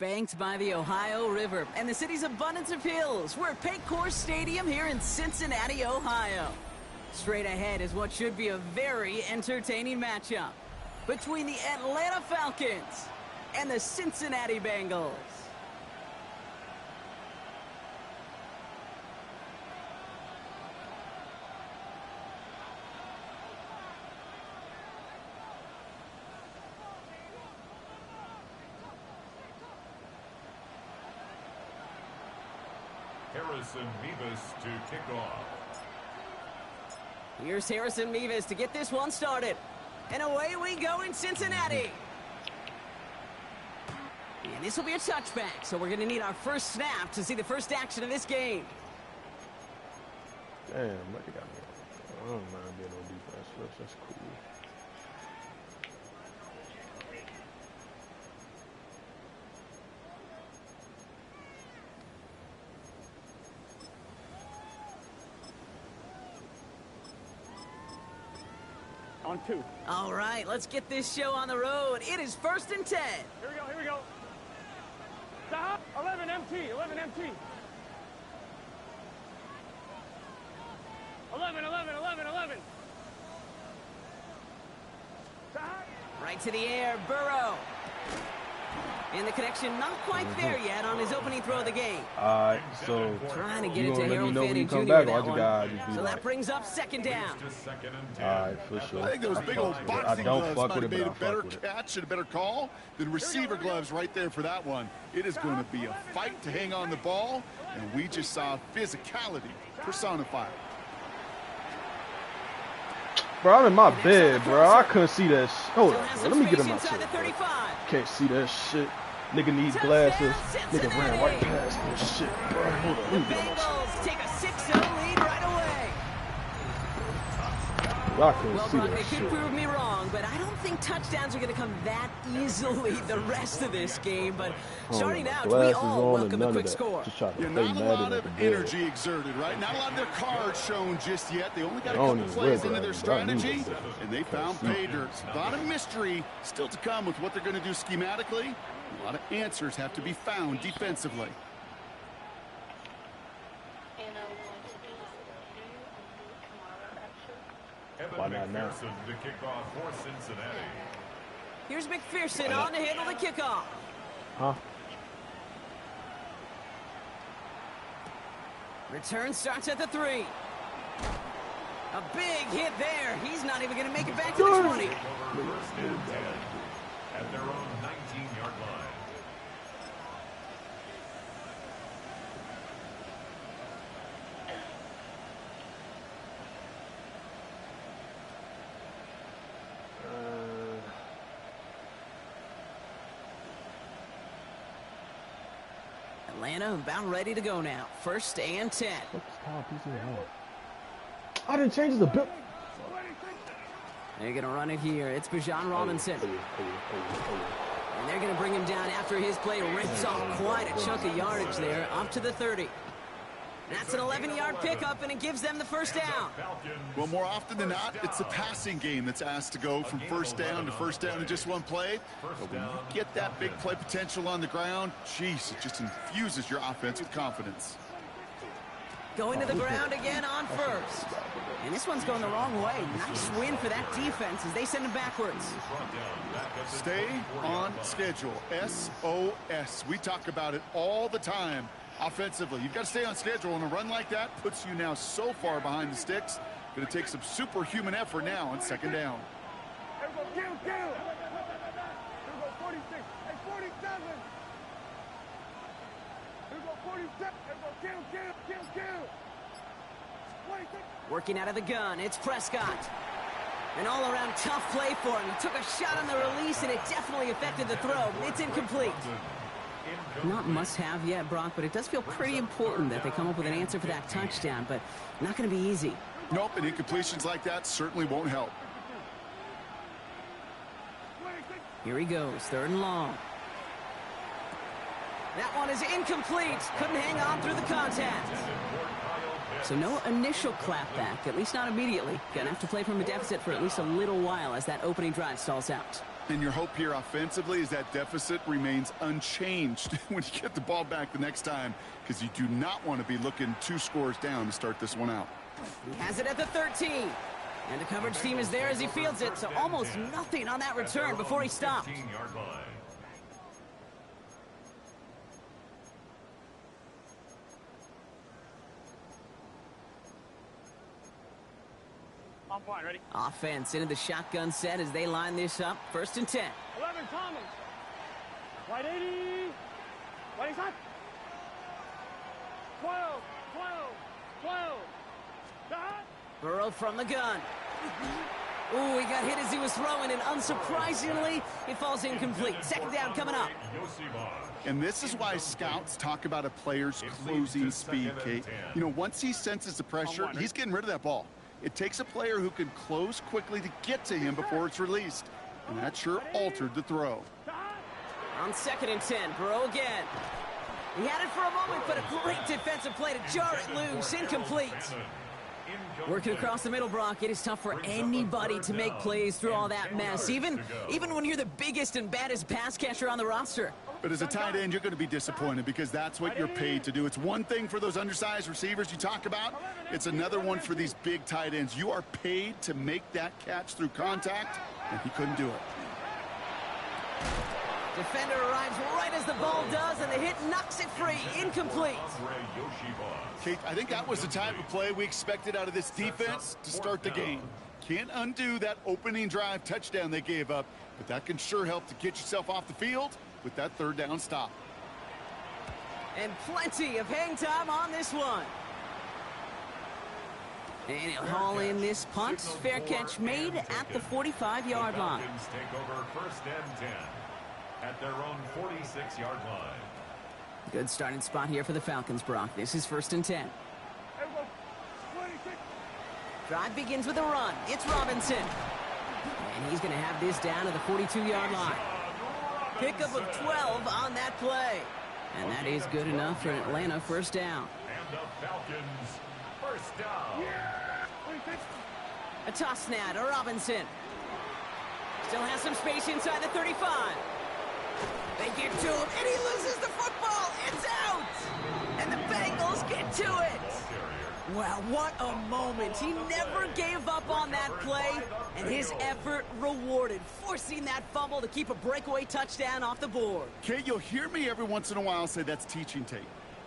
banked by the Ohio River and the city's abundance of hills. We're at Paycor Stadium here in Cincinnati, Ohio. Straight ahead is what should be a very entertaining matchup between the Atlanta Falcons and the Cincinnati Bengals. Harrison Mevis to kick off. Here's Harrison Mevis to get this one started. And away we go in Cincinnati. And this will be a touchback, so we're going to need our first snap to see the first action of this game. Damn, look at me. I don't mind being on defense first. That's cool. On 2. All right, let's get this show on the road. It is 1st and 10. Here we go, here we go. Stop. 11 MT, 11 MT. 11, 11, 11, 11. Stop. Right to the air, Burrow. And the connection not quite there yet on his opening throw of the game. Alright, so trying to get you it to gonna let me Harold know when Fanning you come Jr. back, that or I just one. gotta just be So like, that brings up 2nd down. alright, for sure. I think those big old boxing don't gloves fuck might with have it, made but a I better fuck with it. catch and a better call than receiver gloves right there for that one. It is going to be a fight to hang on the ball, and we just saw physicality personified. Bro, I'm in my bed, bro. I couldn't see that shit. Hold Still on, has bro. some Let me get in space my inside chair, the bro. 35. Can't see that shit. Nigga needs glasses. Nigga ran right past this shit, bro. Hold on, let me get in my chair. Bengals take a 6-0 lead right away. I couldn't Well, see Brock, that they could shit. prove me wrong, but I don't think touchdowns are going to come that easily the rest of this game. But starting out, we all welcome a quick score. Just trying to Yeah, play not a Madden lot at of the bed. energy exerted, right? Not a lot of their cards shown just yet. They only got a I don't couple even plays wear into their glasses, but I need strategy, them. and they found pay dirt. A lot of mystery still to come with what they're going to do schematically. A lot of answers have to be found defensively. Why not now? McPherson to kick off for Cincinnati. Here's McPherson on to handle the kickoff. Huh? Return starts at the 3. A big hit there. He's not even going to make it back to the 20. Over 1st and 10 at their own 19-yard line. Atlanta about ready to go now. 1st and 10. I didn't change the bill. They're going to run it here. It's Bijan Robinson. And they're going to bring him down after his play rips off quite a chunk of yardage there, up to the 30. That's an 11-yard pickup, and it gives them the first down. Well, more often than not, it's the passing game that's asked to go from first down in just one play. But when you get that big play potential on the ground, jeez, it just infuses your offense with confidence. Going to the ground again on first. And this one's going the wrong way. Nice win for that defense as they send him backwards. Stay on schedule. SOS. We talk about it all the time. Offensively, you've got to stay on schedule, and a run like that puts you now so far behind the sticks. Going to take some superhuman effort now on 2nd down. Here we go, kill. Here we go, 46. Hey, 47. Here we go, 47. Here we go, kill. 26. Working out of the gun, it's Prescott. An all-around tough play for him. He took a shot on the release, and it definitely affected the throw. It's incomplete. Not must-have yet, Brock, but it does feel pretty important that they come up with an answer for that touchdown, but not going to be easy. Nope, and incompletions like that certainly won't help. Here he goes, 3rd and long. That one is incomplete. Couldn't hang on through the contact. So no initial clapback, at least not immediately. Gonna have to play from a deficit for at least a little while as that opening drive stalls out. And your hope here offensively is that deficit remains unchanged when you get the ball back the next time, because you do not want to be looking 2 scores down to start this one out. He has it at the 13. And the coverage team is there as he fields it, so almost nothing on that return before he stopped. 15-yard line. On point, ready? Offense into the shotgun set as they line this up. 1st and 10. 11, Thomas. Right 80. Right side. 12, 12, 12. Dot. Burrow from the gun. Ooh, he got hit as he was throwing, and unsurprisingly, it falls incomplete. 2nd down coming up. And this is why scouts talk about a player's closing speed, Kate. You know, once he senses the pressure, he's getting rid of that ball. It takes a player who can close quickly to get to him before it's released. And that sure altered the throw. On 2nd and 10, Burrow again. He had it for a moment, but a great defensive play to jar it loose. Incomplete. Working across the middle, Brock, it is tough for anybody to make plays through all that mess, even when you're the biggest and baddest pass catcher on the roster. But as a tight end, you're going to be disappointed because that's what you're paid to do. It's one thing for those undersized receivers you talk about. It's another one for these big tight ends. You are paid to make that catch through contact, and he couldn't do it. Defender arrives right as the ball does, and the hit knocks it free. Incomplete. Kate, I think that was the type of play we expected out of this defense to start the game. Can't undo that opening drive touchdown they gave up, but that can sure help to get yourself off the field with that 3rd down stop. And plenty of hang time on this one. And he'll haul in this punt. Fair catch made at the 45-yard line. Take over 1st and 10 at their own 46-yard line. Good starting spot here for the Falcons, Brock. This is 1st and 10. Drive begins with a run. It's Robinson. And he's going to have this down to the 42-yard line. Pickup of 12 on that play. And that is good enough for an Atlanta 1st down. And the Falcons 1st down. A toss now to Robinson. Still has some space inside the 35. They get to him, and he loses the football. It's out! And the Bengals get to it. Well, what a moment. He never gave up on that play, and his effort rewarded, forcing that fumble to keep a breakaway touchdown off the board. Kate, you'll hear me every once in a while say that's teaching tape.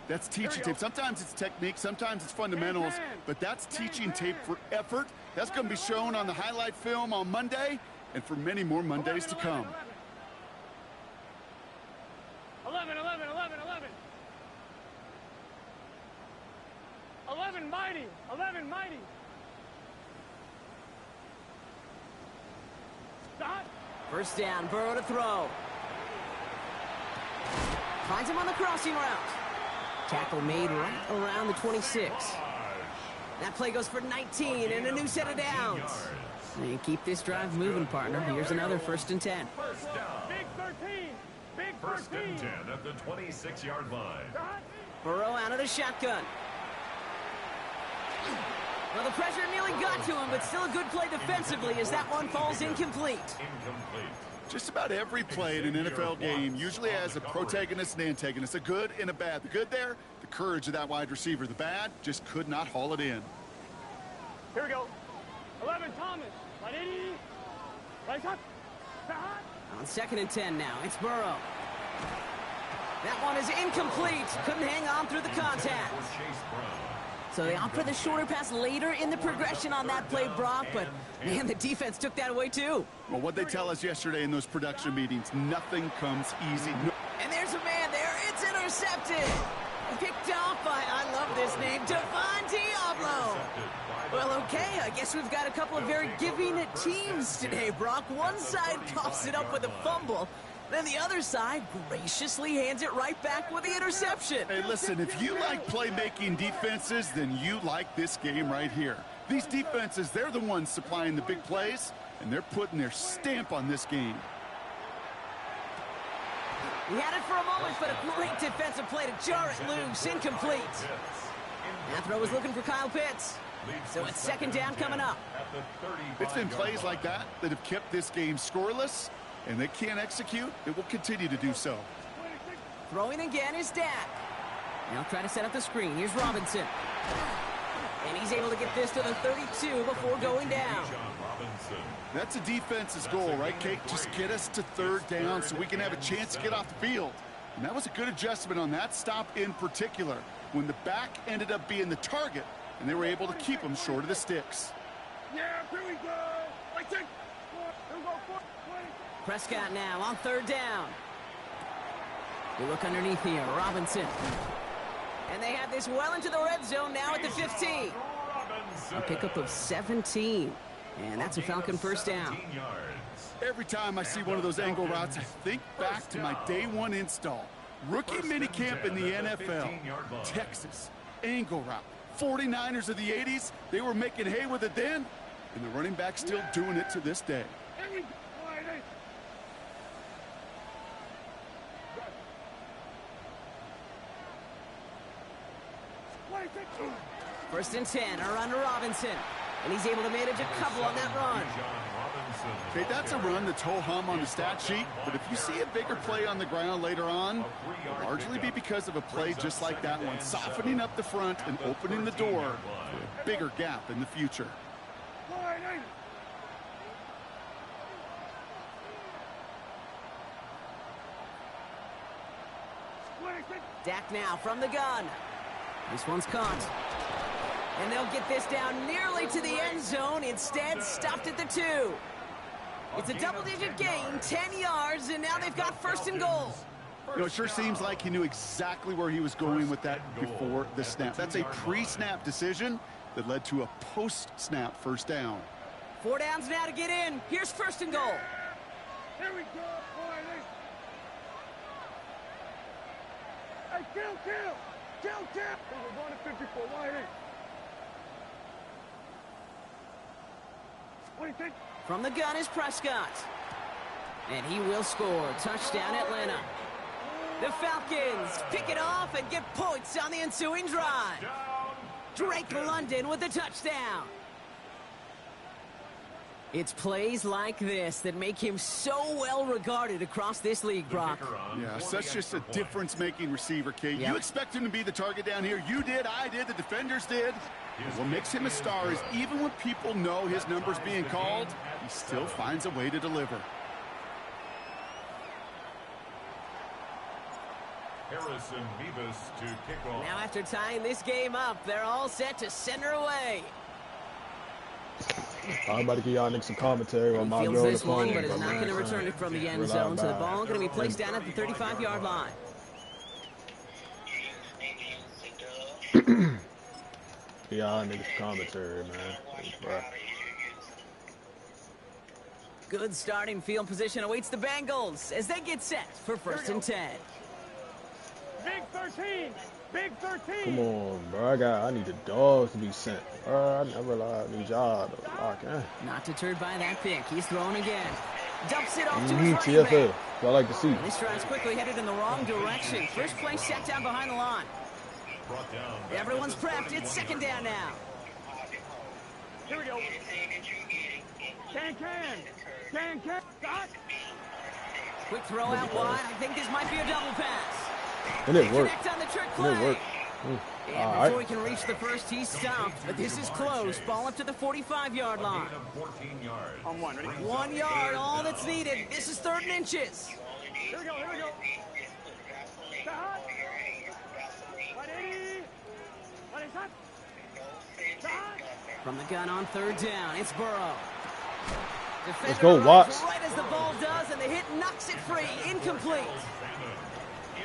That's teaching tape. Sometimes it's technique, sometimes it's fundamentals, but that's teaching tape for effort. That's going to be shown on the highlight film on Monday, and for many more Mondays to come. 11, 11, 11, 11. 11 mighty, 11 mighty. Dot. 1st down, Burrow to throw. Finds him on the crossing route. Tackle made right around the 26. That play goes for 19 and a new set of downs. And keep this drive moving, partner. Here's another 1st and 10. Big 13. Big 1st 13. and 10 at the 26-yard line. Dot. Burrow out of the shotgun. Well, the pressure nearly got to him, but still a good play defensively as that one falls incomplete. Incomplete. Just about every play in an NFL game usually has a protagonist and antagonist, a good and a bad. The good there, the courage of that wide receiver. The bad, just could not haul it in. Here we go. 11 Thomas. Right 80. Right shot. Dot. On 2nd and 10 now, it's Burrow. That one is incomplete. Couldn't hang on through the contact. So they opt for the shorter pass later in the progression on that play, Brock, but man, the defense took that away too. Well, what they tell us yesterday in those production meetings, nothing comes easy. And there's a man there. It's intercepted. Picked off by, I love this name, Devon Diablo. Well, okay, I guess we've got a couple of very giving teams today, Brock. One side coughs it up with a fumble. Then the other side graciously hands it right back with the interception. Hey, listen, if you like playmaking defenses, then you like this game right here. These defenses, they're the ones supplying the big plays, and they're putting their stamp on this game. He had it for a moment, but a great defensive play to jar it loose. Incomplete. That throw was looking for Kyle Pitts. So it's 2nd down coming up. It's been plays like that that have kept this game scoreless. and they can't execute, it will continue to do so. Throwing again is Dak. Now try to set up the screen. Here's Robinson. And he's able to get this to the 32 before going down. That's a defense's goal, right, Kate? Just get us to third down so we can have a chance to get off the field. And that was a good adjustment on that stop in particular, when the back ended up being the target, and they were able to keep him short of the sticks. Yeah, here we go. Right there. Here we go. Prescott now on third down. We look underneath here. Robinson. And they have this well into the red zone now at the 15. A pickup of 17. And that's a Falcon first down. Every time I see one of those angle routes, I think back to my day one install. Rookie minicamp in the NFL. Texas, angle route. 49ers of the 80s, they were making hay with it then, and the running back still doing it to this day. First and 10, a run to Robinson. And he's able to manage a couple on that run. Okay, that's a run that's ho-hum on the stat sheet, but if you see a bigger play on the ground later on, it'll largely be because of a play just like that one, softening up the front and opening the door for a bigger gap in the future. Dak now from the gun. This one's caught. And they'll get this down nearly to the end zone. Instead, stopped at the 2. It's a double-digit gain, 10 yards, and now they've got first and goal. You know, it sure seems like he knew exactly where he was going with that before the snap. That's a pre-snap decision that led to a post-snap first down. 4 downs now to get in. Here's first and goal. Here we go, boys. Hey, kill. We're going to 54. Wide in. What do you think? From the gun is Prescott. And he will score. Touchdown, Atlanta. The Falcons pick it off and get points on the ensuing drive. Drake London with the touchdown. It's plays like this that make him so well regarded across this league, Brock. Yeah, such just a difference-making receiver, Kate. Yep. You expect him to be the target down here. You did, I did, the defenders did. What makes him a star is even when people know his number's being called, he still finds a way to deliver. Harrison Beavis to kick off. Now after tying this game up, they're all set to send her away. I'm about to give y'all niggas some commentary on my Fields girl. this one, but is not going to return it from the end zone, so the ball going to be placed down at the 35-yard line. Y'all niggas commentary, man. Good starting field position awaits the Bengals as they get set for first and 10. Big 13. Big 13. Come on, bro. I need the dogs to be sent. Bro, I never realized I need y'all to lock in. Not deterred by that pick. He's throwing again. Dumps it off to his running TFL. back. That's what I like to see. This drive's quickly headed in the wrong direction. First play set down behind the line. Everyone's prepped. It's second down now. Here we go. Can. Got. Quick throw out wide. I think this might be a double pass. And it worked. Connect on the trick And play. it worked. And All before right. he can reach the first, he's stopped. But this is close. Ball up to the 45-yard line. 14 yards. On one, ready? 1 yard, all that's needed. This is 3rd and inches. Here we go. Stop. 180. 180. Stop. From the gun on 3rd down, it's Burrow. Defender Let's go, arrives Watts. right as the ball does, and the hit knocks it free. Incomplete.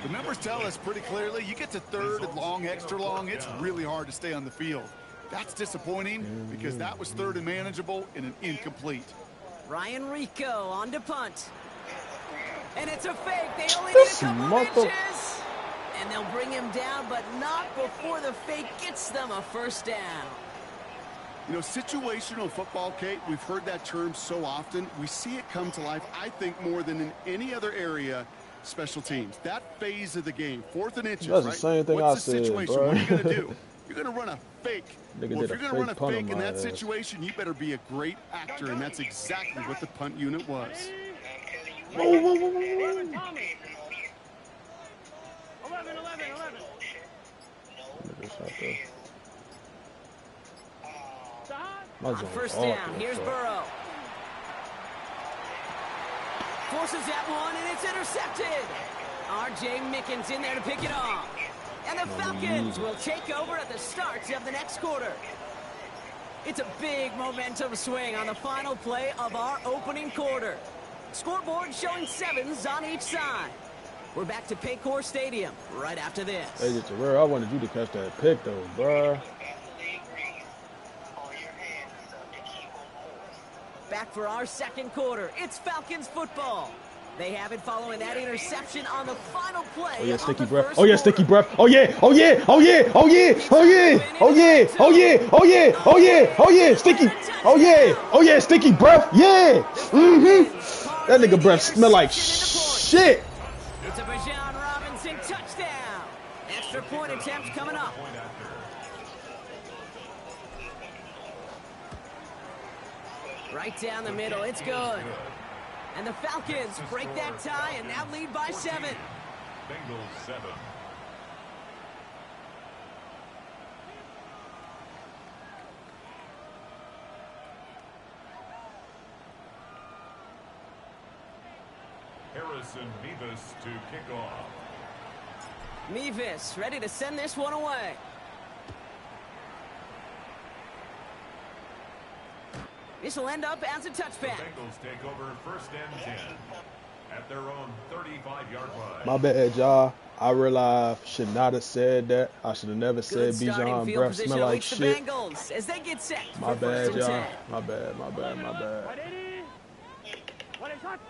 The numbers tell us pretty clearly, you get to 3rd and long, extra long, it's really hard to stay on the field. That's disappointing because that was 3rd and manageable and an incomplete. Ryan Rico on to punt. And it's a fake. They only need a couple of inches. And they'll bring him down, but not before the fake gets them a first down. You know, situational football, Kate, we've heard that term so often. We see it come to life, I think, more than in any other area, special teams. That phase of the game, 4th and inches, That's the right? same thing What's I the said, situation? bro. What are you going to do? You're going to run a fake. Nigga Well, if did you're a going to run a fake punt fake on in my that ass. situation, you better be a great actor, and that's exactly what the punt unit was. Whoa, whoa, whoa, whoa, 11 whoa. Thomas. 11. Niggas out there. Stop. My On zone first off down, there, here's fuck. Burrow. Forces that one, and it's intercepted. R.J. Mickens in there to pick it off. And the Falcons will take over at the start of the next quarter. It's a big momentum swing on the final play of our opening quarter. Scoreboard showing 7s on each side. We're back to Paycor Stadium right after this. Hey, Terrell, I wanted you to catch that pick, though, bruh. Back for our second quarter. It's Falcons football. They have it following that interception on the final play. Oh, yeah, of sticky the breath. first Oh, yeah, quarter. sticky breath. Oh, yeah, oh, yeah, oh, yeah, oh, yeah, oh, yeah, oh, yeah, oh, yeah, oh, yeah, oh, yeah, oh, yeah, sticky. Oh, yeah, sticky breath. Yeah. Mm-hmm. That nigga breath smell like shit. It's a Bijan Robinson touchdown. Extra point attempt coming up. Right down the middle, it's good. And the Falcons break that tie and now lead by 7. Bengals 7. Harrison Mevis to kick off. Mevis ready to send this one away. This will end up as a touchback. The Bengals take over first and 10 at their own 35-yard line. My bad, y'all. I realize I should not have said that. I should have never said Good starting Bijan field breath position smell like awaits the shit. Bengals as they get set My for bad, first and y'all. 10. My bad, my bad, my bad. 180. 1 shot.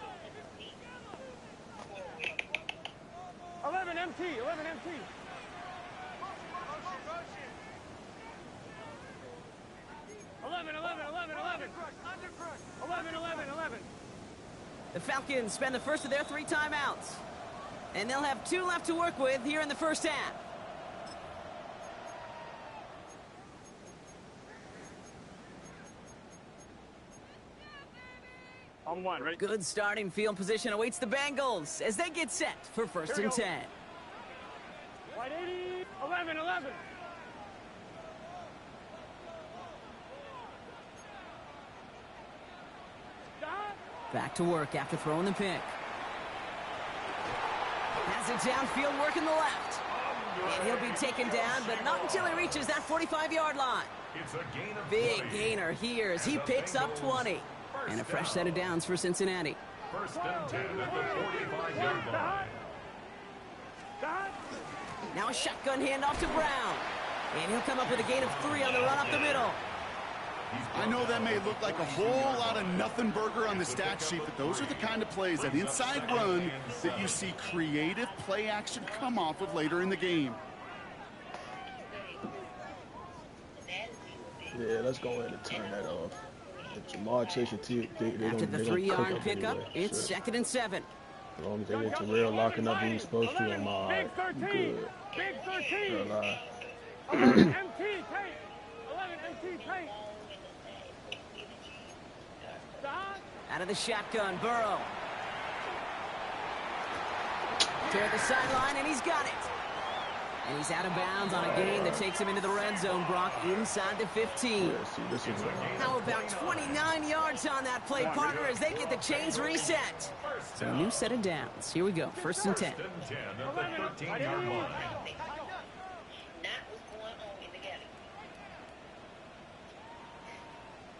11 MT. 11 MT. The Falcons spend the first of their 3 timeouts. And they'll have 2 left to work with here in the first half. On 1, ready? Good starting field position awaits the Bengals as they get set for first and 10. 180. 11. Stop. Back to work after throwing the pick. Has it downfield, working the left. And he'll be taken down, but not until he reaches that 45-yard line. It's a gain of Big 20. gainer here as he picks up 20. And a fresh set of downs for Cincinnati. First and 10 at the 45-yard line. Stop. Now a shotgun handoff to Brown. And he'll come up with a gain of 3 on the run up the middle. I know that may look like a whole lot of nothing burger on the stat sheet, but those are the kind of plays, that inside run, that you see creative play action come off of later in the game. Yeah, let's go ahead and turn that off. If Jamar Chase and T, After the 3-yard pickup, it's second and 7. As long as they get Terrell locking up who he's supposed to, I'm all right. I'm good. Big 13. Real live. 11 MT tight. 11 MT tight. Stop. Out of the shotgun, Burrow. Toward the sideline, and he's got it. And he's out of bounds on a gain that takes him into the red zone, Brock, inside the 15. Yeah, see, this is How about 29 yards on that play, partner, as they get the chains reset? So a new set of downs. Here we go, first and 10. First and 10 at the 13-yard line.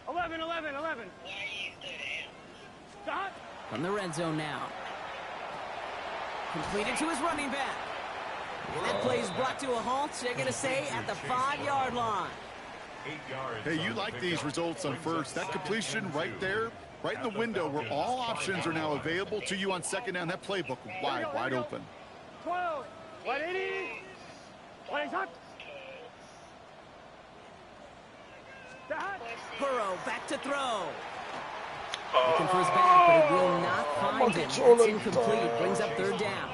11. Stop. From the red zone now. Completed to his running back. And that play is brought to a halt, they're going to say, at the 5-yard line. 8 yards. Hey, you like these results on first. That completion right there, right in the window where all options are now available to you on second down. That playbook wide open. 12. 180. 1 shot. Stop. Burrow back to throw. Looking for his back, but he will not find him. That's incomplete. Brings up third down.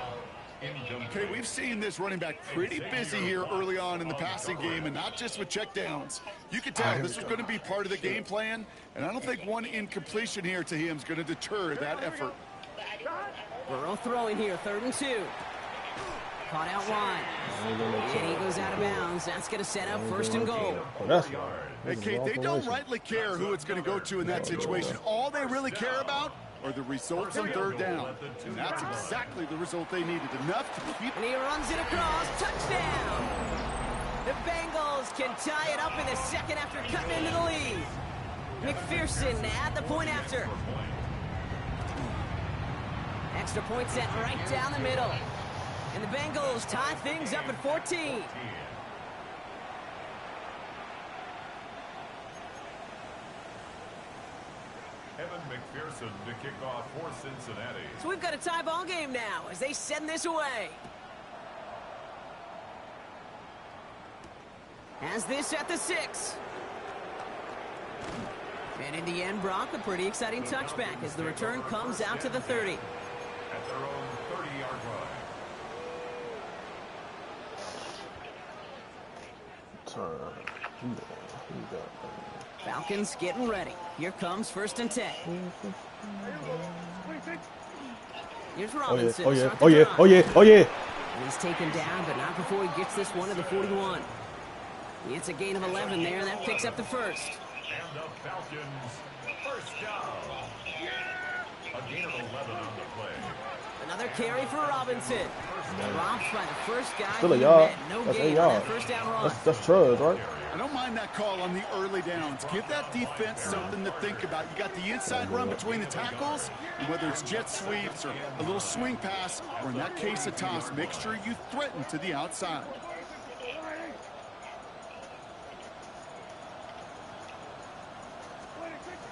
Okay, we've seen this running back pretty busy here early on in the passing game, and not just with checkdowns. You can tell this was going to be part of the game plan, and I don't think one incompletion here to him is going to deter that effort. Burrow throwing here, 3rd and 2. Caught out wide. And he goes out of bounds. That's going to set up 1st and goal. Oh, that's Hey, Kate, they don't rightly care who it's going to go to in that situation. All they really care about are the results on 3rd down. And that's exactly the result they needed. Enough to keep... And he runs it across. Touchdown! The Bengals can tie it up in the 2nd after cutting into the lead. McPherson at the point after. Extra point set right down the middle. And the Bengals tie things up at 14. Evan McPherson to kick off for Cincinnati. So we've got a tie ball game now as they send this away. Has this at the 6. And in the end, Brock, a pretty exciting touchback as the return comes out to the 30. At their own 30-yard line. Falcons getting ready. Here comes 1st and 10. Here's Robinson. Oh yeah, oh yeah, oh yeah, oh yeah. And he's taken down, but not before he gets this one to the 41. It's a gain of 11 there, and that picks up the 1st. And the Falcons, 1st down. A gain of 11 on the play. Another carry for Robinson. Dropped by the first guy. Still a yard. No That's gain 8 on yards. that 1st down run. That's trust, right? I don't mind that call on the early downs. Give that defense something to think about. You got the inside run between the tackles, and whether it's jet sweeps or a little swing pass, or in that case a toss, make sure you threaten to the outside.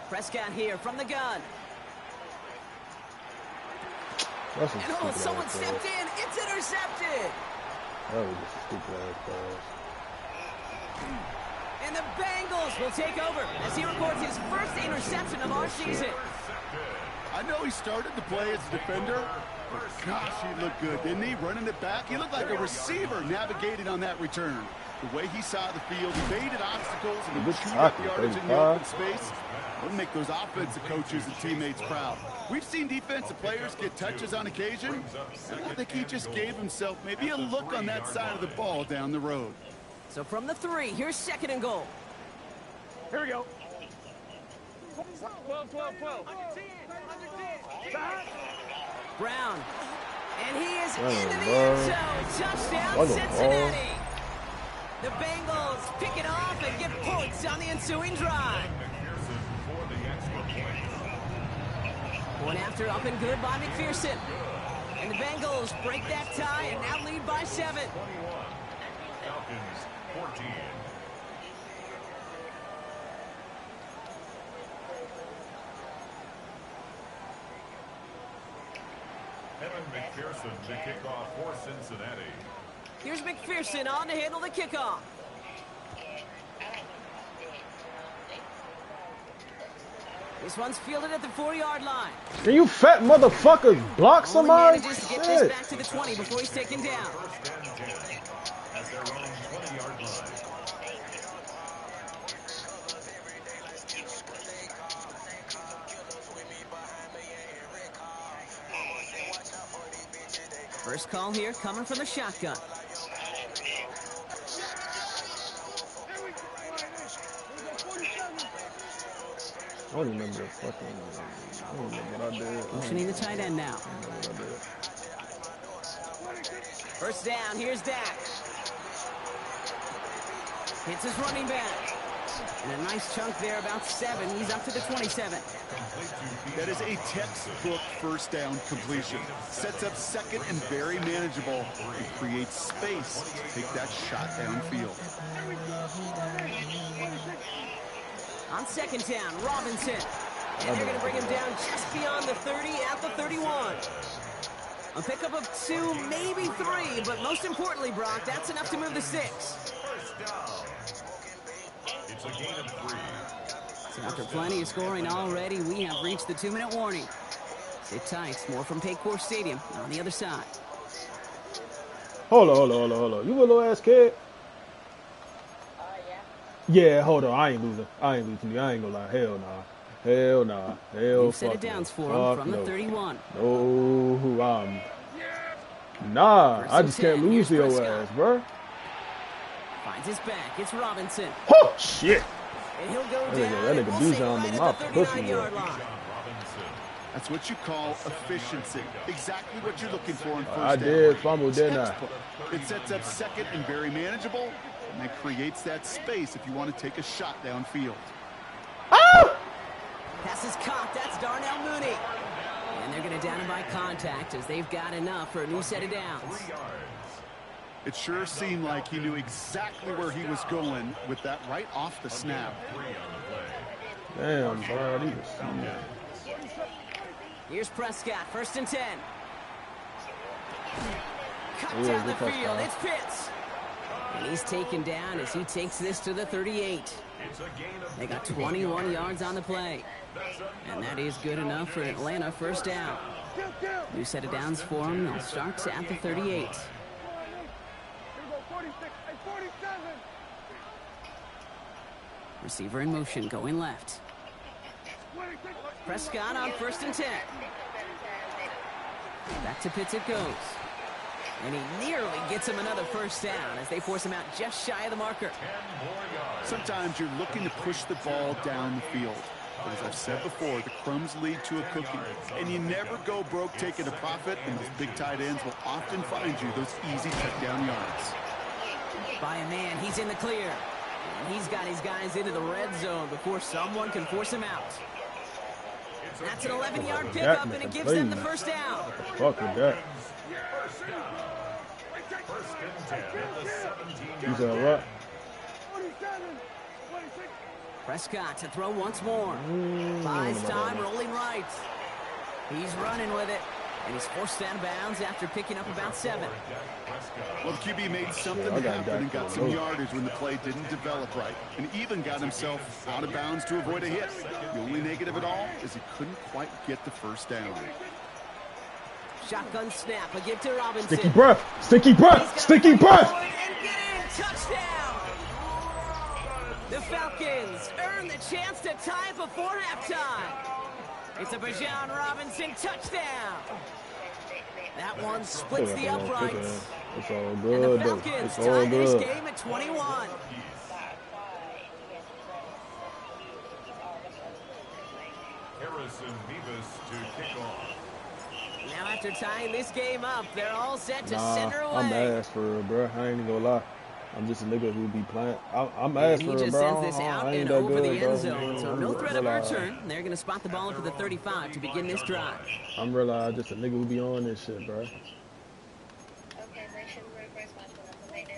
Prescott here from the gun. That's a And stupid ass someone pass. stepped in. It's intercepted. That was just a stupid ass pass. And the Bengals will take over as he records his 1st interception of our season. I know he started to play as a defender, but gosh, he looked good, didn't he? Running it back, he looked like a receiver navigating on that return. The way he saw the field, he baited obstacles and Good chewed up tackle, yardage in the 35. open space. It'll make those offensive coaches and teammates proud. We've seen defensive players get touches on occasion, and I think he just gave himself maybe a look on that side of the ball down the road. So from the 3, here's 2nd and goal. Here we go. 12, 12, 12. Brown. And he is Oh, into the bro. end zone. Touchdown, What a Cincinnati. The Bengals pick it off and get points on the ensuing drive. McPherson for the extra point. One after up and good by McPherson. And the Bengals break that tie and now lead by 7. 21. Falcons, 14. Evan McPherson to kick off for Cincinnati. Here's McPherson on to handle the kickoff. This one's fielded at the 40-yard line. Can you fat motherfuckers block Only somebody? manages to get this Shit. back to the 20 before he's taken down. 1st and 10 at their own 20-yard line. First call here coming from the shotgun. I don't remember the fucking. I don't remember what I did. Motioning the tight end now. I don't remember what I did. First down, here's Dak. Hits his running back. And a nice chunk there, about 7. He's up to the 27. That is a textbook 1st down completion. Sets up 2nd and very manageable. It creates space to take that shot downfield. On 2nd down, Robinson. And they're going to bring him down just beyond the 30 at the 31. A pickup of 2, maybe 3, but most importantly, Brock, that's enough to move the 6. 1st down. It's a gain of 3. So after plenty of scoring already, we have reached the 2-minute warning. Sit tight, more from Paycor Stadium on the other side. Hold on. You little ass kid. Yeah, hold on. I ain't losing. I ain't gonna lie. Hell nah. Hell nah. Hell New set fuck of downs no. for him Fuck from the no. 31. No, nah, First I and just can't 10. lose to Here's your Prescott. ass, bro. Finds his back. It's Robinson. Oh, shit. And he'll go That down. nigga and we'll say Bijan right did at not the push 39-yard me. line. That's what you call efficiency. Exactly what you're looking for in first I down. did fumble, didn't I? Textbook. It sets up second and very manageable, and it creates that space if you want to take a shot downfield. Pass is caught. That's Darnell Mooney. And they're going to down him by contact as they've got enough for a new set of downs. It sure seemed like he knew exactly where he was going with that right off the snap. Damn, bro. These Here's Prescott, first and 10. Cut Yeah, down the good field. touchdown. It's Pitts. And he's taken down as he takes this to the 38. They got 21 yards on the play. And that is good enough for Atlanta first down. New set of downs for him. They'll start at the 38. Here we go, 46, hey, 47. Receiver in motion, going left. 26. Prescott on first and 10. Back to Pitts it goes. And he nearly gets him another first down as they force him out just shy of the marker. Sometimes you're looking to push the ball down the field. But as I've said before, the crumbs lead to a cookie. And you never go broke taking a profit, and those big tight ends will often find you those easy touchdown yards. By a man, he's in the clear. And he's got his guys into the red zone before someone can force him out. That's an 11-yard pickup, and it gives them the first down. fuck with that. You said what? 47, 26. Prescott to throw once more. Buys time, rolling right. He's running with it. And he's forced out of bounds after picking up about 7. Well, the QB made something I got happen and Dak got for some those. yardage when the play didn't develop right, and even got himself out of bounds to avoid a hit. The only negative at all is he couldn't quite get the first down. Shotgun snap, a give to Robinson. Sticky breath. Sticky breath. Sticky breath. And get in, touchdown! The Falcons earn the chance to tie before halftime. It's a Bijan Robinson touchdown. That one splits the uprights. It's all And the good, though. Falcons It's all tie this good. game at 21. Harrison Beavis to kick off. Now after tying this game up, they're all set to Nah, center I'm away. ass for real, bro. I ain't even gonna lie. I'm just a nigga who be playing. I'm And ass he for real, just bro. sends this I out ain't and that over good, the bro. end zone. So no threat of a Realize- return. They're going to spot the ball up at the 35 to begin this drive. I'm realized just a nigga who be on this shit, bro. Okay, they should reverse my phone right now.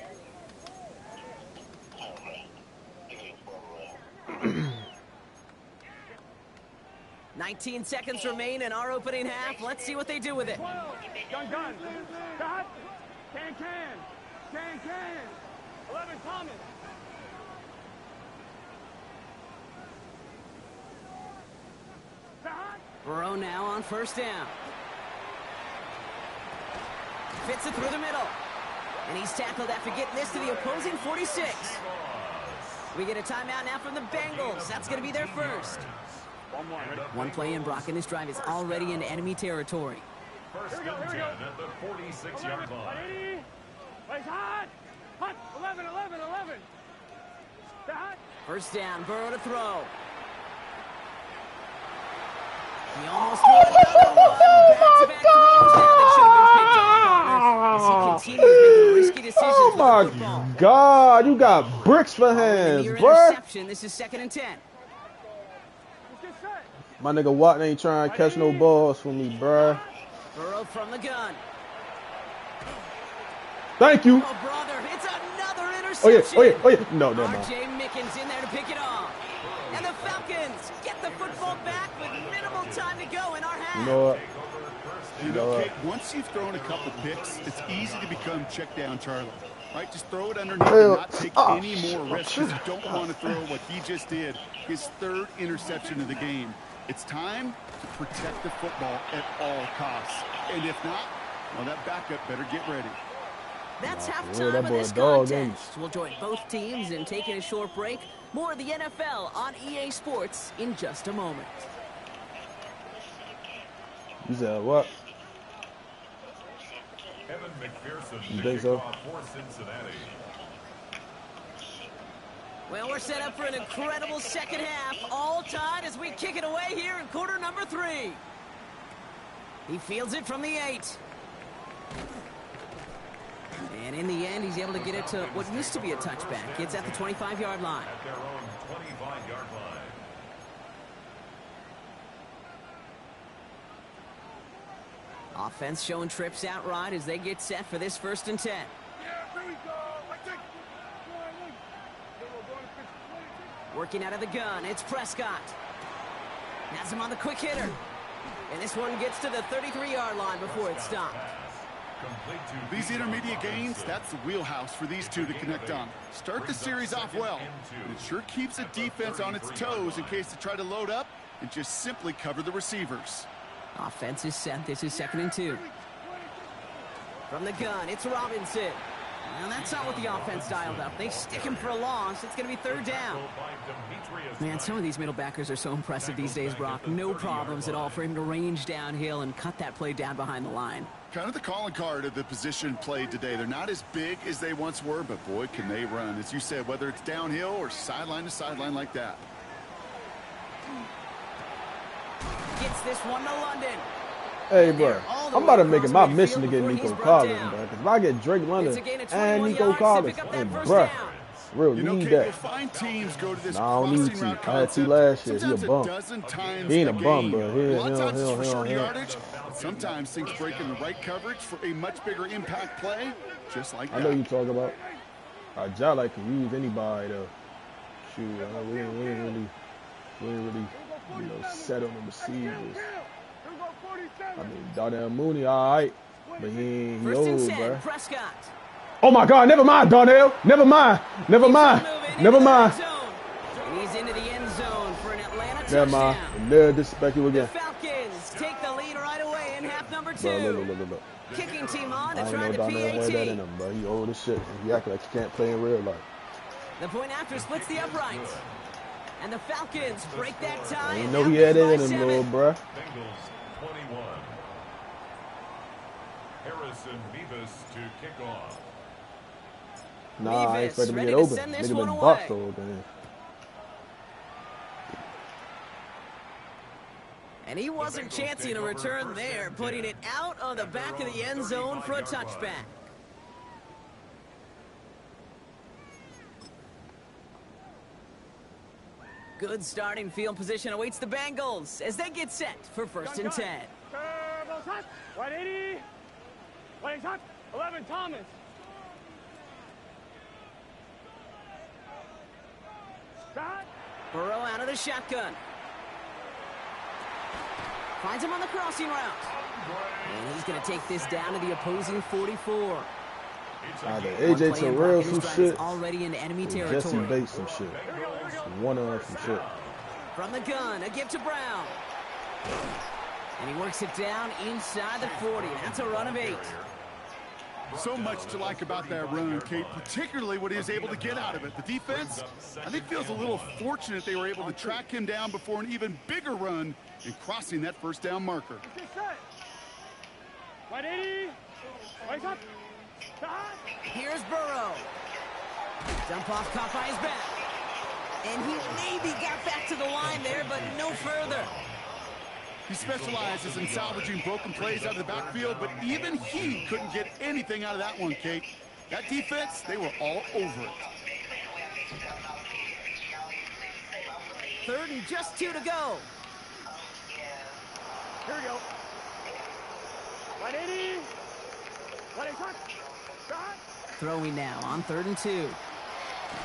19 seconds remain in our opening half. Let's see what they do with it. Gun. Stop. Can. 11, Thomas. Stop. Burrow now on first down. Fits it through the middle. And he's tackled after getting this to the opposing 46. We get a timeout now from the Bengals. That's going to be their first. One play in, Brock, and this drive is already into enemy territory. First and 10 at the 46-yard line. Ready? It's hot. 11. Stop. First down, Burrow to throw. He almost threw another one. Back-to-back throws now that should have been picked off. As he continues making risky decisions Oh with the my football. God, you got bricks for hands, Near bro. interception. This is 2nd and 10. Let's get set. My nigga Watt ain't trying to catch no balls for me, bro. Burrow from the gun. Thank you. Oh, brother, it's another Oh yeah, interception. oh yeah. No, never mind. R.J. Mickens in there to pick it off. And the Falcons get the football back with minimal time to go in our half. You know what? You know, Kate, once you've thrown a couple picks, it's easy to become check down Charlie. Right? Just throw it underneath and not take any more risks because you don't want to throw what he just did, his 3rd interception of the game. It's time to protect the football at all costs. And if not, well, that backup better get ready. That's Yeah, halftime that of boy this a dog, ain't contest. We'll join both teams in taking a short break. More of the NFL on EA Sports in just a moment. he? You said what? Evan McPherson You to think kick so? off for Cincinnati. Well, we're set up for an incredible second half. All tied as we kick it away here in quarter number 3. He fields it from the 8. And in the end, he's able to get it to what used to be a touchback. It's at the 25-yard line. At their own 25-yard line. Offense showing trips out right as they get set for this 1st and 10. Working out of the gun, it's Prescott. Has him on the quick hitter. And this one gets to the 33-yard line before it's stopped. Complete to These intermediate gains, that's the wheelhouse for these two to connect on. Start the series off well. It sure keeps the defense on its toes in case they try to load up and just simply cover the receivers. Offense is set. This is 2nd and 2. From the gun, it's Robinson. Well, that's not what the offense dialed up. They stick him for a loss. It's going to be 3rd down. Man, some of these middle backers are so impressive these days, Brock. No problems at all for him to range downhill and cut that play down behind the line. Kind of the calling card of the position played today. They're not as big as they once were, but boy, can they run. As you said, whether it's downhill or sideline to sideline like that. Gets this one to London. Hey, bro, I'm about to make it my mission to get Nico Collins, bro. Because if I get Drake London and Nico Collins, and bro, real You know, need Kate, that. you'll find teams go to this Nah, I don't need crossing route to. I had T concept last year. He a sometimes bum. dozen times He ain't a bum, game. bro. A lot of times it's for Hell. short yardage. But sometimes things break in the right coverage for a much bigger impact play, just like I that. know you talk about. Ja like can use anybody though. Shoot, we ain't really, set on the receivers. I mean, Darnell Mooney, all right, but he 1st old, and 10, bro. Prescott. Oh my God, never mind, Darnell. Never mind. Keeps on moving into the end zone. And he's into the end zone for an Atlanta Never mind. touchdown. And they'll disrespect you The again. Falcons take the lead right away in half number 2. Bro, look. Kicking team on I to ain't try know the Darnell had that in PAT. him, bro. He old as shit. He acting like he can't play in real life. The point after splits the uprights. And the Falcons break that tie. I and ain't know now he had lead it by in him, 7. little bro. Bengals 21. Harrison Beavis to kick off. Nah, I Beavis ain't expect him to ready get to open. send this Nigga one been away. boxed open. And he wasn't chancing a return there, putting it out on the back of the end zone for a touchback. Good starting field position awaits the Bengals as they get set for 1st and 10. Turbo's hot. 180. Wayne's hot. 11 Thomas. Scott. Burrow out of the shotgun. Finds him on the crossing route. And he's going to take this down to the opposing 44. Either One AJ play in Terrell Broncos some drive shit, is already into enemy or territory. Jesse Bates some shit. One of some shit. From the gun, a give to Brown. And he works it down inside the 40. That's a run of 8. So much to like about that run, Kate, particularly what he was able to get out of it. The defense, I think, feels a little fortunate they were able to track him down before an even bigger run in crossing that 1st down marker. Get set. 180. Wayne's hot. Scott. Here's Burrow. Dump off caught by his back. And he maybe got back to the line there, but no further. He specializes in salvaging broken plays out of the backfield, but even he couldn't get anything out of that one, Kate. That defense, they were all over it. 3rd and just 2 to go. Here we go. 180. 180 hot. Scott. Throwing now on 3rd and 2.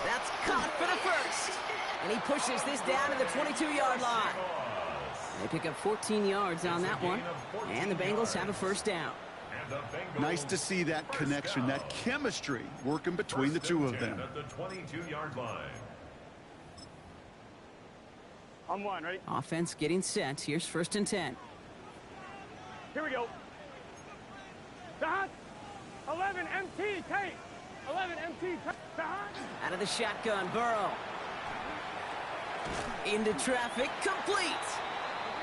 That's caught for the 1st. And he pushes this down to the 22-yard line. They pick up 14 yards on that one. And the Bengals have a 1st down. Nice to see that connection, that chemistry working between the two of them. At the 22-yard line. On 1, ready? Offense getting set. Here's 1st and 10. Here we go. Scott. 11 MT, Tate. 11 MT, behind. Out of the shotgun, Burrow. Into traffic, complete.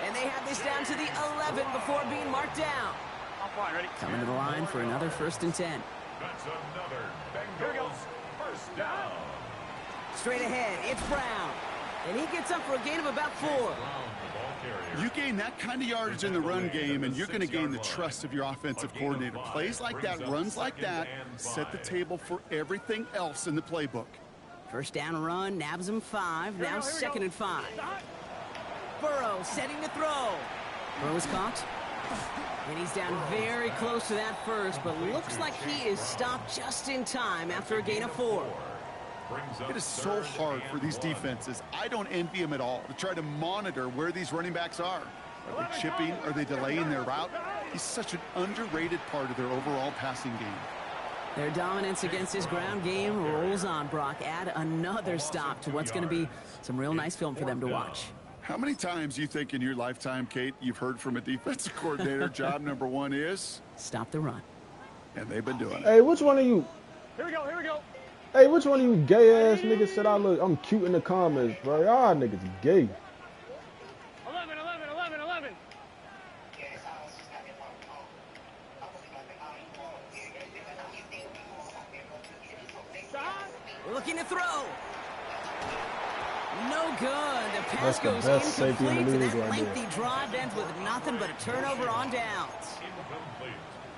And they have this down to the 11 before being marked down. Offline, ready? Coming to the line for another 1st and 10. That's another Here we go. Bengals first down. Straight ahead, it's Brown. And he gets up for a gain of about 4. Brown, the ball carrier. You gain that kind of yardage in the run game, and you're going to gain the trust of your offensive coordinator. Plays like that, runs like that, set the table for everything else in the playbook. First down run, nabs him 5. Now 2nd and 5. Burrow setting to throw. Burrow is caught. And he's down very close to that first, but looks like he is stopped just in time after a gain of 4. It is so hard for these defenses. I don't envy them at all to try to monitor where these running backs are. Are they chipping? Are they delaying their route? He's such an underrated part of their overall passing game. Their dominance against his ground game rolls on, Brock. Add another stop to what's going to be some real nice film for them to watch. How many times do you think in your lifetime, Kate, you've heard from a defensive coordinator, job number 1 is? Stop the run. And they've been doing it. Hey, which one of you? Here we go, here we go. Hey, which one of you gay ass niggas said I'm cute in the comments, bro? Y'all niggas gay. 11, 11, 11, 11. Looking to throw. No good. The pass That's the goes best safety in the incomplete, and league that right lengthy drive ends with nothing but a turnover on downs.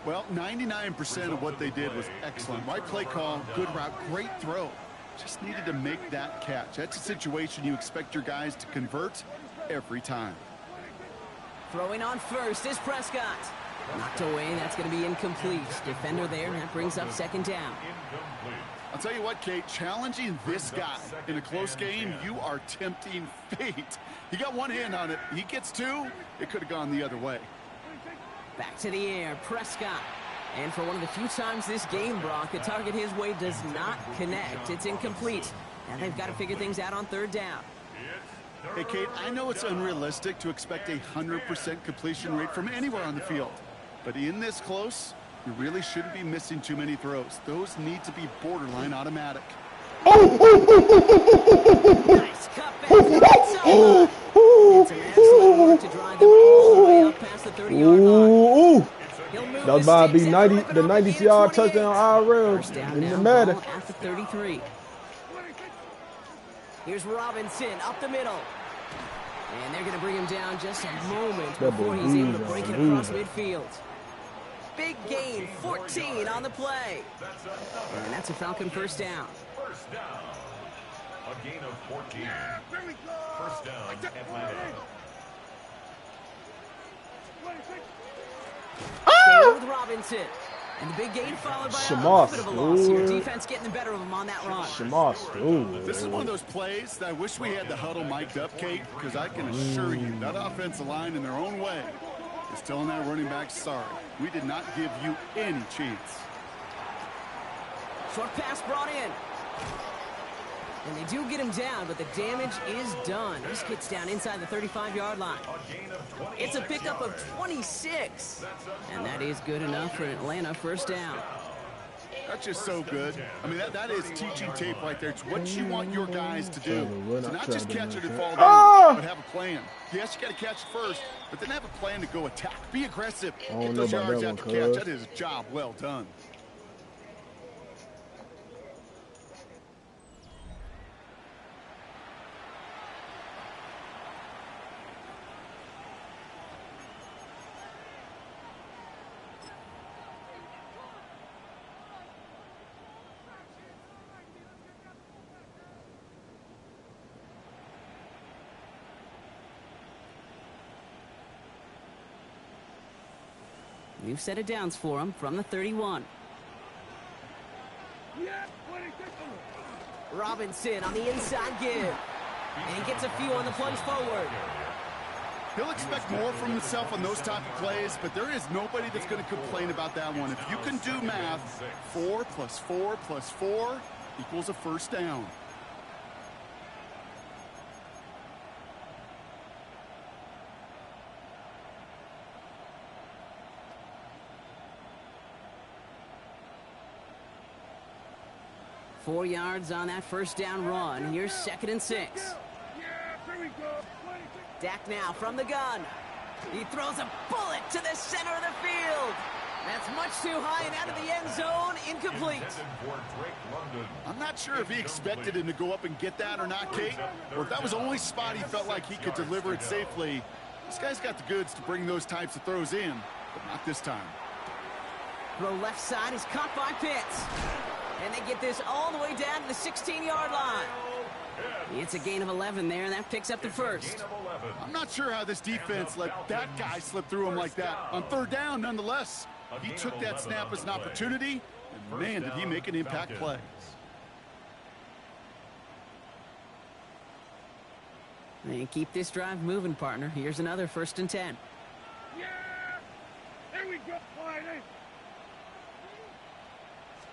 Well, 99% of what they did was excellent. Right play call, good route, great throw. Just needed to make that catch. That's a situation you expect your guys to convert every time. Throwing on first is Prescott. Knocked away. That's going to be incomplete. Defender there, and that brings up 2nd down. I'll tell you what, Kate, challenging this guy in a close game, you are tempting fate. He got one hand on it. He gets 2. It could have gone the other way. Back to the air, Prescott. And for one of the few times this game, Brock, the target his way does not connect. It's incomplete. And they've got to figure things out on 3rd down. Hey, Kate, I know it's unrealistic to expect a 100% completion rate from anywhere on the field. But in this close, you really shouldn't be missing too many throws. Those need to be borderline automatic. Nice cutback. It's an excellent work to drive them all the way up past the 30-yard line. That was about to be 90, the 90-yard touchdown IRL. First down Didn't now, matter. ball at the 33. Here's Robinson up the middle. And they're going to bring him down just a moment That before boy he's able to Weezer, break it Weezer. across midfield. Big gain, 14 on the play. And that's a Falcon first down. First down. A gain of 14. First down, Atlanta. Staying with Robinson. And the big gain followed by a Shamas, little bit of a loss here. ooh. Defense getting the better of him on that run. Shamas, ooh. This is one of those plays that I wish we had the huddle mic'd up, Kate, because I can assure you that offensive line in their own way is telling that running back, sorry, we did not give you any chance. Short pass brought in. And they do get him down, but the damage is done. This gets down inside the 35-yard line. It's a pickup of 26. And that is good enough for an Atlanta first down. That's just so good. I mean, that is teaching tape right there. It's what you want your guys to do. To not just catch it and fall down, but have a plan. Yes, you got to catch it first, but then have a plan to go attack. Be aggressive. Get those yards after catch. That is a job well done. New set of downs for him from the 31. Robinson on the inside give. And he gets a few on the plunge forward. He'll expect more from himself on those type of plays, but there is nobody that's going to complain about that one. If you can do math, 4 plus 4 plus 4 equals a first down. 4 yards on that first down run. Here's 2nd and 6. Dak now from the gun. He throws a bullet to the center of the field. That's much too high and out of the end zone. Incomplete. I'm not sure if he expected him to go up and get that or not, Kate, or if that was the only spot he felt like he could deliver it safely. This guy's got the goods to bring those types of throws in, but not this time. Throw left side is caught by Pitts. And they get this all the way down to the 16-yard line. It's a gain of 11 there, and that picks up the first. I'm not sure how this defense let that guy slip through him like that. On 3rd down, nonetheless, he took that snap as an opportunity, and man, did he make an impact play. And keep this drive moving, partner. Here's another 1st and 10. Yeah! There we go!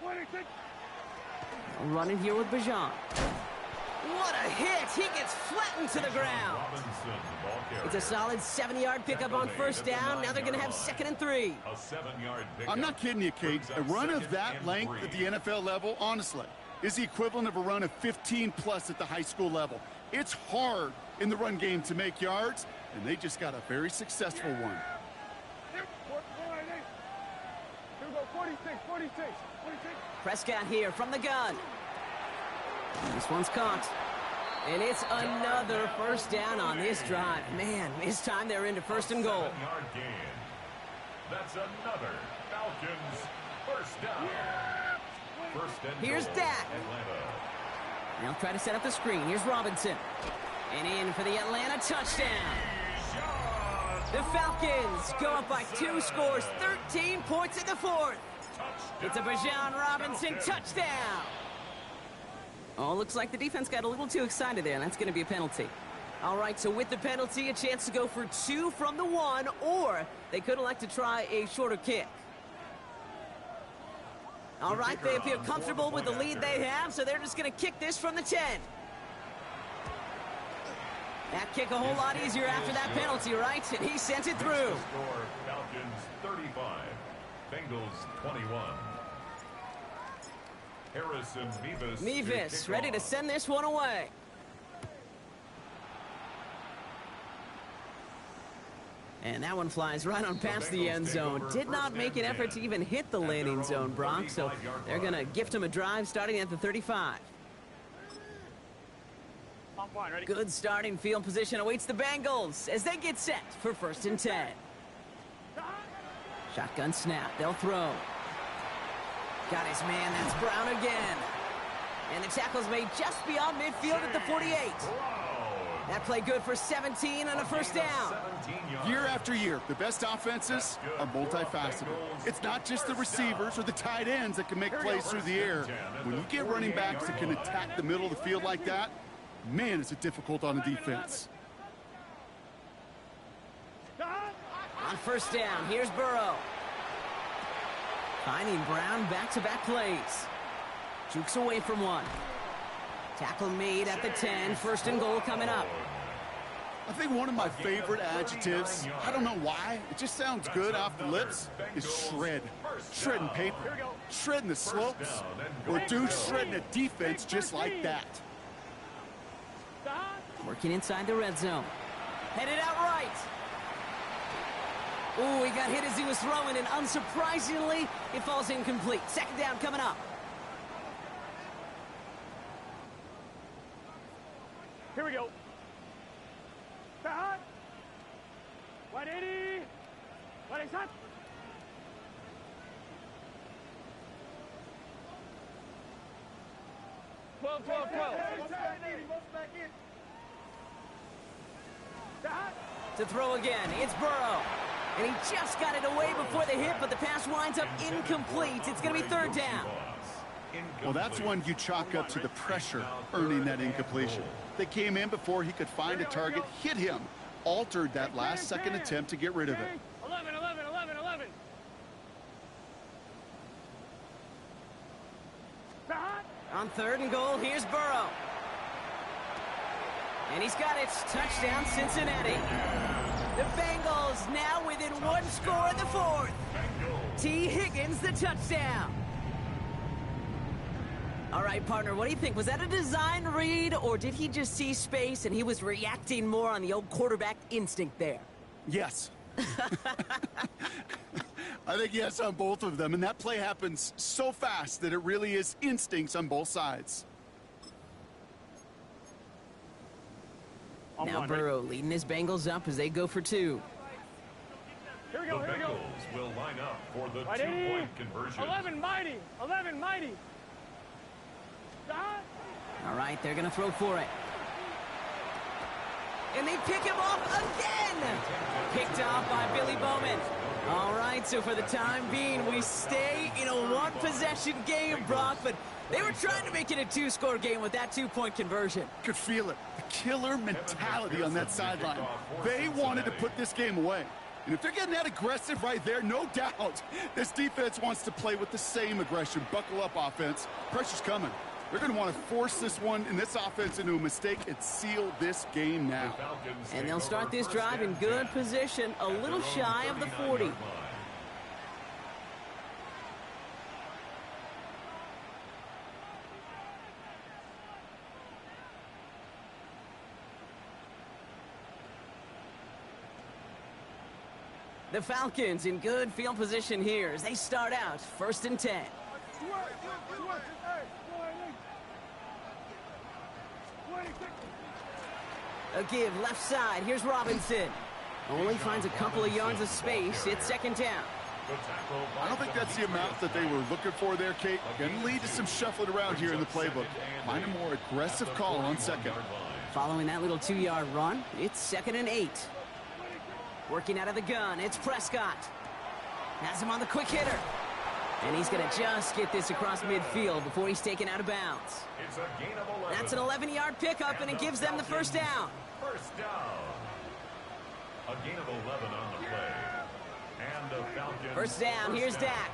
26. Running here with Bijan. What a hit! He gets flattened to the ground. It's a solid 7-yard pickup on 1st down. Now they're going to have 2nd and 3. I'm not kidding you, Kate. A run of that length at the NFL level, honestly, is the equivalent of a run of 15+ at the high school level. It's hard in the run game to make yards, and they just got a very successful one. Here we go, 46. Prescott here from the gun. This one's caught. And it's another 1st down on this drive. Man, this time they're into 1st and goal. 7-yard gain. That's another Falcons 1st down. 1st and Here's goal, Dak. Atlanta. They'll try to set up the screen. Here's Robinson. And in for the Atlanta touchdown. The Falcons go up by 2 scores, 13 points in the 4th. It's a Bijan Robinson touchdown. Oh, looks like the defense got a little too excited there, and that's going to be a penalty. All right, so with the penalty, a chance to go for 2 from the 1, or they could elect to try a shorter kick. All right, they appear comfortable with the lead they have, so they're just going to kick this from the 10. That kick a whole lot easier after that penalty, right? And he sent it through. Falcons 35, Bengals 21. Harrison Mevis ready to send this one away. And that one flies right on past the end zone. Did not make an effort to even hit the landing zone, Brock, so they're going to gift him a drive starting at the 35. I'm fine, ready? Good starting field position awaits the Bengals as they get set for 1st and 10. Shotgun snap, they'll throw. Got his man, that's Brown again. And the tackle's made just beyond midfield at the 48. That play good for 17 and a 1st down. Year after year, the best offenses are multifaceted. It's not just the receivers or the tight ends that can make plays through the air. When you get running backs that can attack the middle of the field like that, man, is it difficult on a defense. On 1st down, here's Burrow. Finding Brown back-to-back plays. Jukes away from one. Tackle made at the 10. 1st and goal coming up. I think one of my favorite adjectives, I don't know why, it just sounds good off the lips, is shred. Shredding paper. Shredding the slopes. Or dude shredding a defense just like that. Working inside the red zone. Headed out right. Ooh, he got hit as he was throwing, and unsurprisingly, it falls incomplete. 2nd down coming up. Here we go. Hot. 180. 180. 12. To throw again, it's Burrow. And he just got it away before the hit, but the pass winds up incomplete. It's going to be 3rd down. Well, that's one you chalk up to the pressure earning that incompletion. They came in before he could find a target, hit him, altered that last-second attempt to get rid of it. 11. On 3rd and goal, here's Burrow. And he's got it. Touchdown, Cincinnati. The Bengals now within 1 score in the 4th. T. Higgins, the touchdown. All right, partner, what do you think? Was that a design read, or did he just see space and he was reacting more on the old quarterback instinct there? Yes. I think yes on both of them, and that play happens so fast that it really is instincts on both sides. Now Burrow leading his Bengals up as they go for 2. Here we The go, here we go. Bengals will line up for the Right, two-point conversion. 11 mighty. 11 mighty. Stop. All right, they're going to throw for it. And they pick him off again! Picked off by Billy Bowman. All right, so for the time being, we stay in a one-possession game, Brock, but they were trying to make it a 2-score game with that 2-point conversion. Could feel it. The killer mentality on that sideline. They wanted to put this game away. And if they're getting that aggressive right there, no doubt, this defense wants to play with the same aggression. Buckle up, offense. Pressure's coming. They're going to want to force this one and this offense into a mistake and seal this game now. And they'll start this drive in good position, a little shy of the 40. The Falcons in good field position here as they start out 1st and 10. A give left side. Here's Robinson. Only finds a couple of yards of space. It's 2nd down. I don't think that's the amount that they were looking for there, Kate. Going to lead to some shuffling around here in the playbook. Find a more aggressive call on 2nd. Following that little 2-yard run, it's 2nd and 8. Working out of the gun, it's Prescott. Has him on the quick hitter. And he's going to just get this across midfield before he's taken out of bounds. It's a gain of 11. That's an 11-yard pickup, and it gives them the 1st down. First down. A gain of 11 on the play. And the Falcons. 1st down, here's Dak.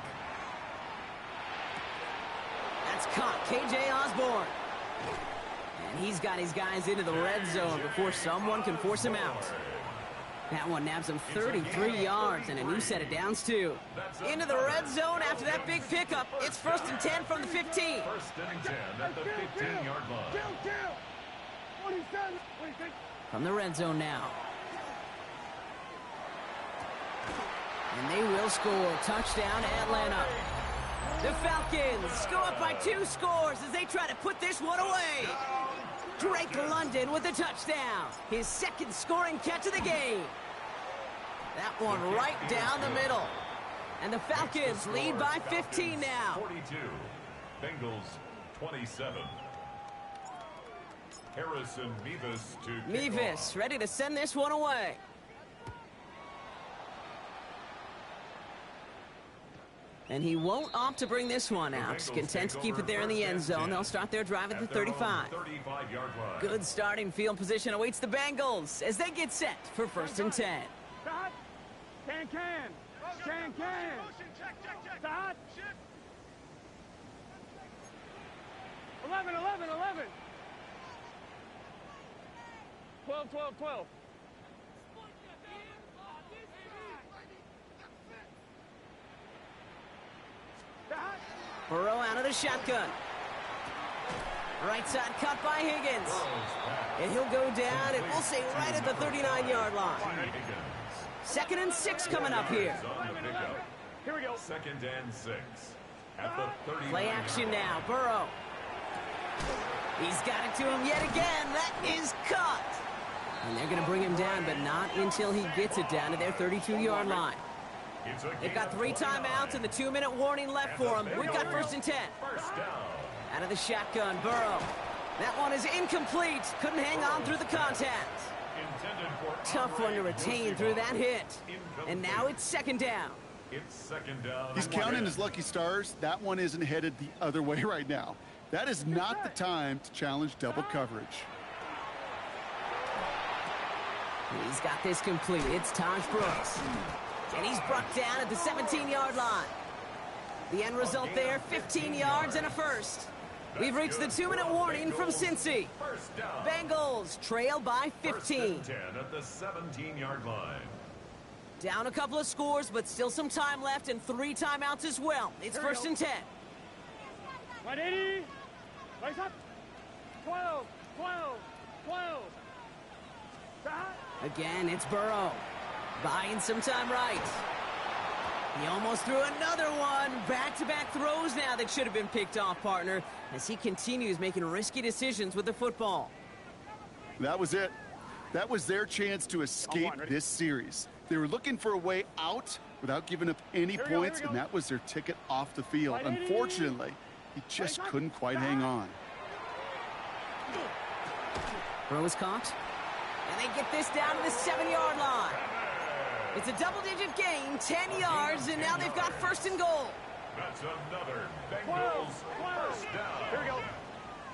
That's caught, KJ Osborne. And he's got his guys into the red zone before someone can force him out. That one nabs him 33 yards and a new set of downs, too. Into the red zone after that big pickup. It's 1st and 10 from the 15. 1st and 10 at the 15-yard line. From the red zone now. And they will score. Touchdown, Atlanta. The Falcons go up by 2 scores as they try to put this one away. Drake London with a touchdown. His 2nd scoring catch of the game. That one right down the middle. And the Falcons lead by 15 now. 42. Bengals 27. Harrison Mevis to kick Mevis off. ready to send this one away. And he won't opt to bring this one out. Content to keep it there in the end zone. They'll start their drive at the 35. 35-yard line. Good starting field position awaits the Bengals as they get set for 1st and 10. Stop. Can. Stop. 11. 12. Burrow out of the shotgun. Right side cut by Higgins. And he'll go down, and we'll say right at the 39-yard line. 2nd and 6 coming up here. Here we go. 2nd and 6 at the 30. Play action now. Burrow. He's got it to him yet again. That is caught. And they're going to bring him down, but not until he gets it down to their 32-yard line. They've got 3 timeouts and the 2-minute warning left for them. We've got 1st and 10. First down. Out of the shotgun, Burrow. That one is incomplete. Couldn't hang on through the contact. Tough one to retain through that hit. And now it's 2nd down. It's 2nd down. He's counting his lucky stars. That one isn't headed the other way right now. That is not the time to challenge double coverage. He's got this complete. It's Taj Brooks. And he's brought down at the 17-yard line. The end result there, 15 yards and a 1st. We've reached the 2-minute warning from Cincy. First down. Bengals trail by 15. 1st and 10 at the 17-yard line. Down a couple of scores, but still some time left and 3 timeouts as well. It's 1st and 10. Right, 80. Rise up. 12, 12, 12. Again, it's Burrow. Buying some time right. He almost threw another one. Back-to-back throws now that should have been picked off, partner, as he continues making risky decisions with the football. That was it. That was their chance to escape this series. They were looking for a way out without giving up any points, and that was their ticket off the field. Unfortunately, he just couldn't quite hang on. Burrow's caught. And they get this down to the 7-yard line. It's a double-digit gain, 10 yards, and now they've got first and goal. That's another Bengals first down. Here we go.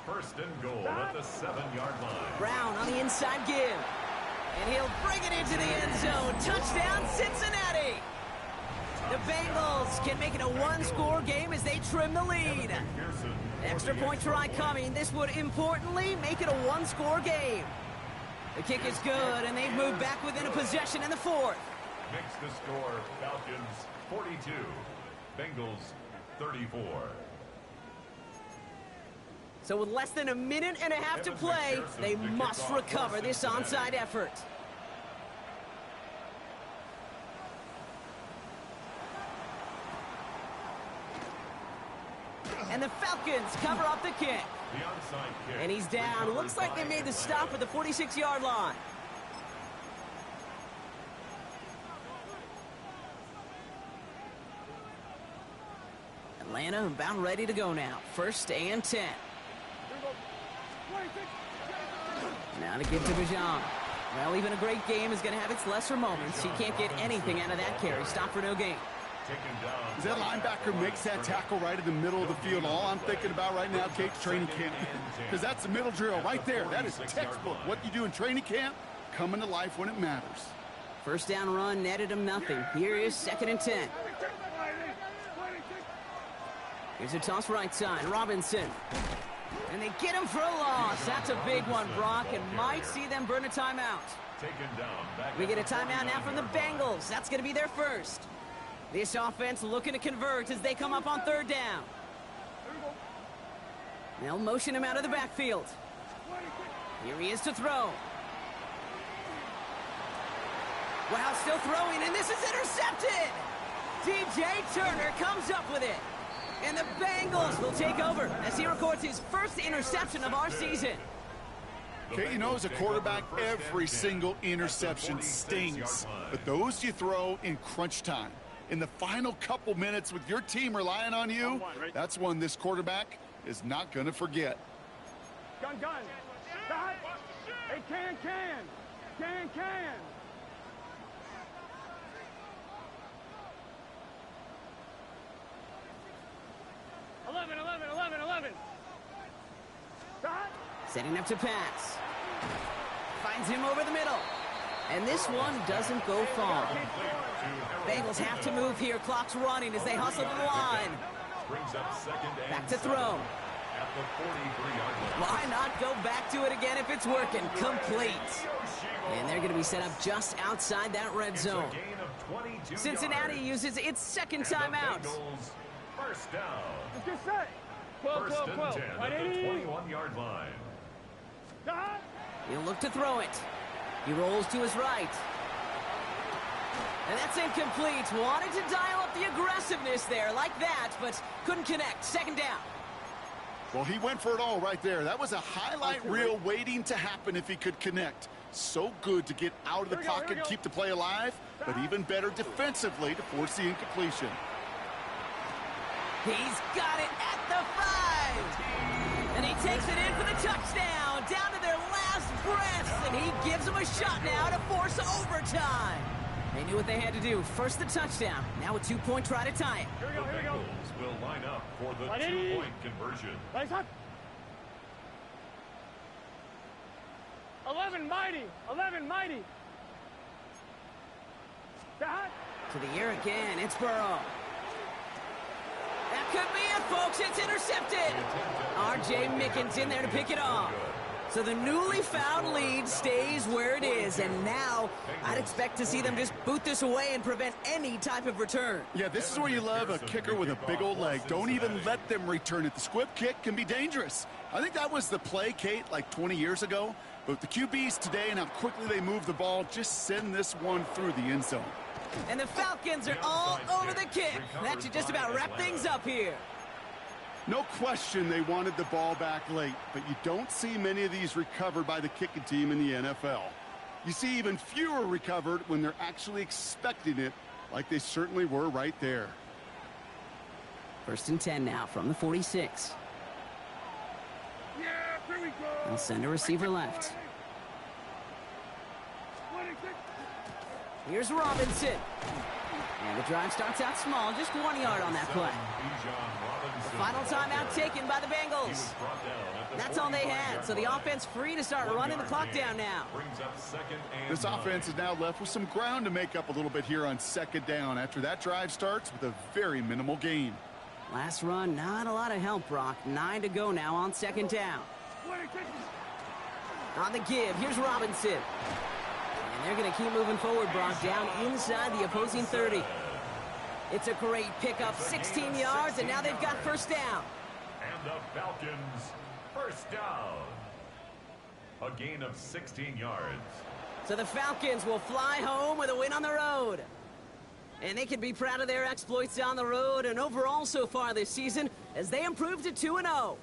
First and goal at the 7-yard line. Brown on the inside give. And he'll bring it into the end zone. Touchdown, Cincinnati. The Bengals can make it a one-score game as they trim the lead. Extra point try coming. This would importantly make it a one-score game. The kick is good, and they've moved back within a possession in the fourth. Makes the score Falcons 42, Bengals 34. So with less than a minute and a half to play, they must recover this onside effort. And the Falcons cover up the kick. The onside kick. And he's down. Looks like they made the stop at the 46-yard line. Atlanta about ready to go now. First and 10. Now to give to Bijan. Well, even a great game is going to have its lesser moments. He can't get anything out of that carry. Stop for no gain. As that linebacker makes that tackle right in the middle of the field, all I'm thinking about right now, Kate's training camp. Because that's the middle drill right there. That is textbook. What you do in training camp, coming to life when it matters. First down run netted him nothing. Here is 2nd and 10. Here's a toss right side. Robinson. And they get him for a loss. That's a big one, Brock, and might see them burn a timeout. We get a timeout now from the Bengals. That's going to be their first. This offense looking to convert as they come up on 3rd down. They'll motion him out of the backfield. Here he is to throw. Wow, still throwing, and this is intercepted. DJ Turner comes up with it. And the Bengals will take over as he records his first interception of our season. Kate, you know, as a quarterback, every single interception stings. But those you throw in crunch time. In the final couple minutes with your team relying on you, that's one this quarterback is not going to forget. Gun. Stop. Hey, can. 11. Stop. Setting up to pass. Finds him over the middle. And this one doesn't go far. Bengals have to move here. Clock's running as they hustle to the line. Back to throw. Why not go back to it again if it's working? Complete. And they're going to be set up just outside that red zone. Cincinnati uses its second timeout. First down. Let's get set. 12. First and 10 at the 21-yard line. Stop. He'll look to throw it. He rolls to his right. And that's incomplete. Wanted to dial up the aggressiveness there like that, but couldn't connect. Second down. Well, he went for it all right there. That was a highlight reel waiting to happen if he could connect. So good to get out of the pocket and keep the play alive, but even better defensively to force the incompletion. He's got it at the 5. And he takes it in for the touchdown. Down to their last breaths. And he gives them a shot now to force overtime. They knew what they had to do. First the touchdown. Now a 2-point try to tie it. The Bengals will line up for the 2-point conversion. Rise up. 11 mighty. Stop. To the air again. It's Burrow. That could be it, folks. It's intercepted. R.J. Mickens in there to pick it off. So the newly found lead stays where it is, and now I'd expect to see them just boot this away and prevent any type of return. Yeah, this is where you love a kicker with a big old leg. Don't even let them return it. The squib kick can be dangerous. I think that was the play, Kate, like 20 years ago. But the QBs today and how quickly they move the ball, just send this one through the end zone. And the Falcons are all over the kick. That should just about wrap things up here. No question they wanted the ball back late, but you don't see many of these recovered by the kicking team in the NFL. You see even fewer recovered when they're actually expecting it, like they certainly were right there. 1st and 10 now from the 46. They'll send a receiver left. Here's Robinson. And the drive starts out small, just 1 yard on that play. The final timeout taken by the Bengals. That's all they had, so the offense free to start running the clock down now. This offense is now left with some ground to make up a little bit here on 2nd down after that drive starts with a very minimal gain. Last run, not a lot of help, Brock. 9 to go now on 2nd down. On the give, here's Robinson. And they're going to keep moving forward, Brock, down inside the opposing 30. It's a great pickup, 16 yards, and now they've got 1st down. And the Falcons, 1st down. A gain of 16 yards. So the Falcons will fly home with a win on the road. And they can be proud of their exploits on the road and overall so far this season as they improve to 2-0.